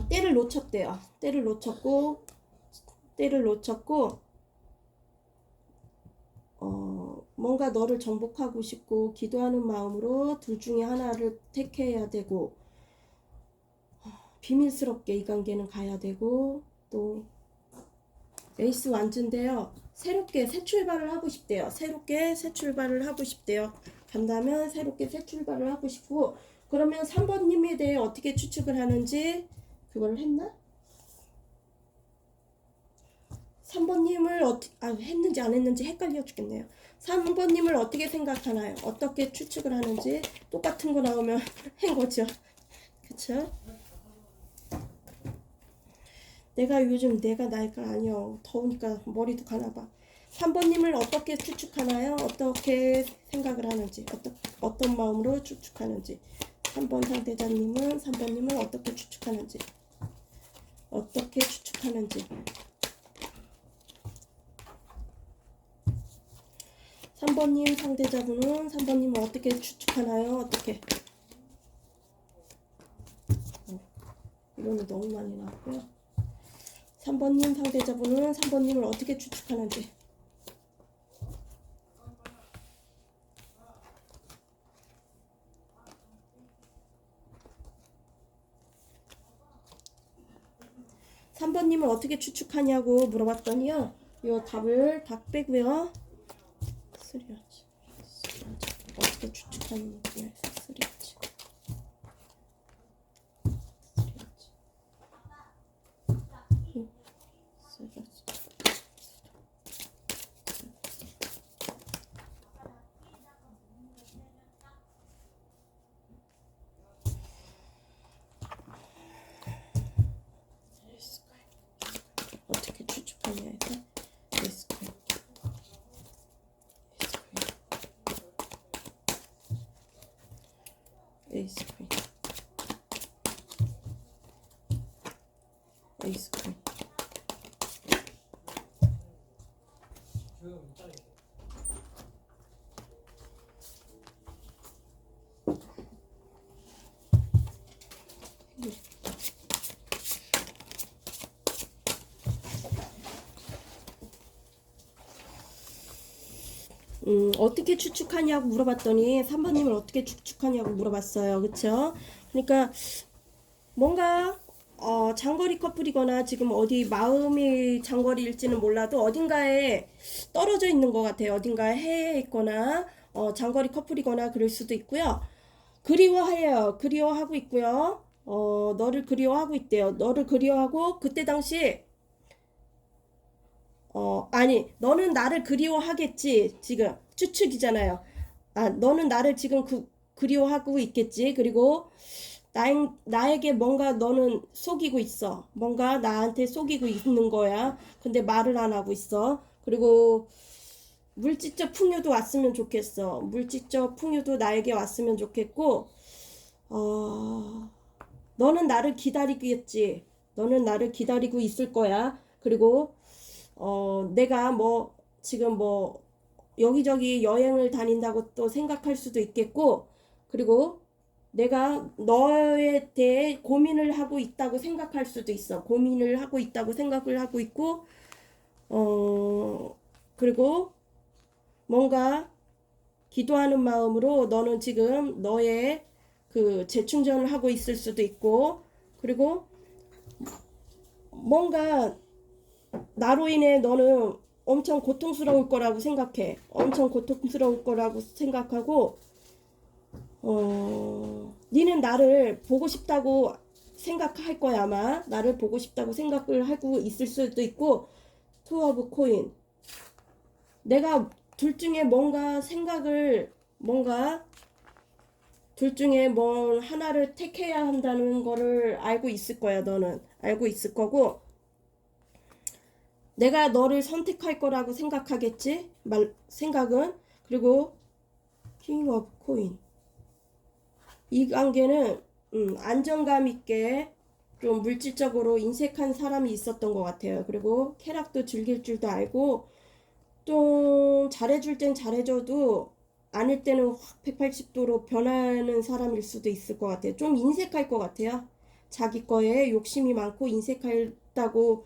때를 놓쳤대요. 때를 놓쳤고 뭔가 너를 정복하고 싶고 기도하는 마음으로 둘 중에 하나를 택해야 되고 비밀스럽게 이 관계는 가야 되고 또 에이스 완즈인데요. 새롭게 새 출발을 하고 싶대요. 간다면 새롭게 새 출발을 하고 싶고 그러면 3번님에 대해 어떻게 추측을 하는지 그걸 했나? 3번님을 했는지 안 했는지 헷갈려 죽겠네요. 3번님을 어떻게 생각하나요? 어떻게 추측을 하는지 똑같은 거 나오면 한 거죠. 그쵸? 내가 나이가 아니요. 더우니까 머리도 가나봐. 3번님을 어떻게 추측하나요? 어떻게 생각을 하는지, 어떤 마음으로 추측하는지. 3번 상대자님은 3번님을 어떻게 추측하는지. 3번님 상대자분은 3번님을 어떻게 추측하나요? 어떻게? 이거는 너무 많이 나왔고요. 3번님 상대자분은 3번님을 어떻게 추측하는지. (3번님을) 어떻게 추측하냐고 물어봤더니요. 이 답을 다 빼고요. 어떻게 추측하는지. 어떻게 추측하냐 해서 에이스 퀸 어떻게 추측하냐고 물어봤더니 3번님을 어떻게 추측하냐고 물어봤어요. 그쵸? 그러니까 뭔가 장거리 커플이거나 지금 어디 마음이 장거리일지는 몰라도 어딘가에 떨어져 있는 것 같아요. 어딘가에 해외에 있거나 장거리 커플이거나 그럴 수도 있고요. 그리워하고 있고요. 너를 그리워하고 있대요. 너를 그리워하고 그때 당시 아니 너는 나를 그리워하겠지. 지금 추측이잖아요. 아 너는 나를 지금 그리워하고 있겠지. 그리고 나에게 뭔가 너는 속이고 있어. 뭔가 나한테 속이고 있는 거야. 근데 말을 안 하고 있어. 그리고 물질적 풍요도 왔으면 좋겠어. 물질적 풍요도 나에게 왔으면 좋겠고, 어, 너는 나를 기다리겠지. 너는 나를 기다리고 있을 거야. 그리고, 내가 뭐, 지금 뭐, 여기저기 여행을 다닌다고 또 생각할 수도 있겠고, 그리고 내가 너에 대해 고민을 하고 있다고 생각할 수도 있어. 고민을 하고 있다고 생각을 하고 있고, 그리고 뭔가 기도하는 마음으로 너는 지금 너의 그 재충전을 하고 있을 수도 있고, 그리고 뭔가 나로 인해 너는 엄청 고통스러울 거라고 생각해. 엄청 고통스러울 거라고 생각하고, 니는 나를 보고 싶다고 생각할 거야, 아마. 나를 보고 싶다고 생각을 하고 있을 수도 있고, 투 오브 코인. 내가 둘 중에 뭔가 둘 중에 뭐 하나를 택해야 한다는 거를 알고 있을 거야, 너는. 알고 있을 거고, 내가 너를 선택할 거라고 생각하겠지? 생각은. 그리고, 킹 오브 코인. 이 관계는, 안정감 있게 좀 물질적으로 인색한 사람이 있었던 것 같아요. 그리고 쾌락도 즐길 줄도 알고, 좀 잘해줄 땐 잘해줘도 아닐 때는 확 180도로 변하는 사람일 수도 있을 것 같아요. 좀 인색할 것 같아요. 자기 거에 욕심이 많고 인색하다고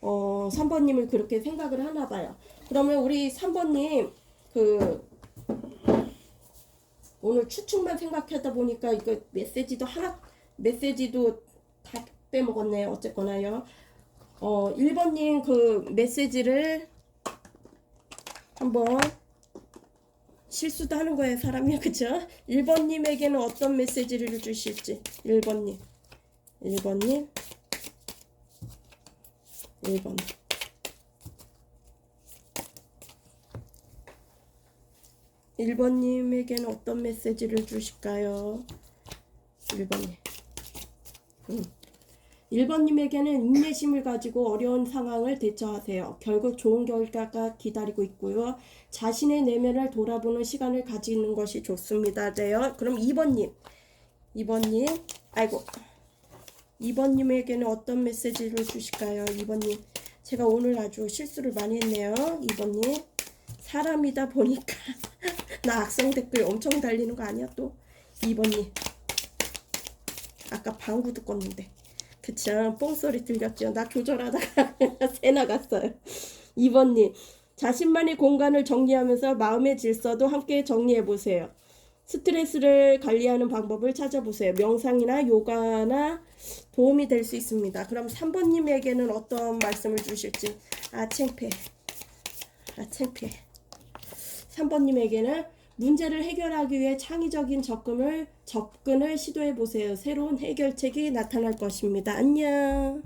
3번님을 그렇게 생각을 하나 봐요. 그러면 우리 3번님 그 오늘 추측만 생각하다 보니까 이거 메시지도 다 빼먹었네요. 어쨌거나요. 1번님 그 메시지를 한번 실수도 하는 거예요, 사람이. 그쵸? 1번님에게는 어떤 메시지를 주실지. 1번님 1번님 1번 1번님에게는 어떤 메시지를 주실까요? 1번님 1번님에게는 인내심을 가지고 어려운 상황을 대처하세요. 결국 좋은 결과가 기다리고 있고요. 자신의 내면을 돌아보는 시간을 가지는 것이 좋습니다. 네요. 그럼 2번님. 아이고. 2번님에게는 어떤 메시지를 주실까요? 2번님. 제가 오늘 아주 실수를 많이 했네요. 2번님. 사람이다 보니까 나 악성 댓글 엄청 달리는 거 아니야 또? 2번님. 아까 방구 듣고 었는데. 그쵸? 뽕소리 들렸죠? 나 조절하다가 새 나갔어요. 2번님, 자신만의 공간을 정리하면서 마음의 질서도 함께 정리해보세요. 스트레스를 관리하는 방법을 찾아보세요. 명상이나 요가나 도움이 될 수 있습니다. 그럼 3번님에게는 어떤 말씀을 주실지. 창피해. 3번님에게는 문제를 해결하기 위해 창의적인 접근을 시도해 보세요. 새로운 해결책이 나타날 것입니다. 안녕.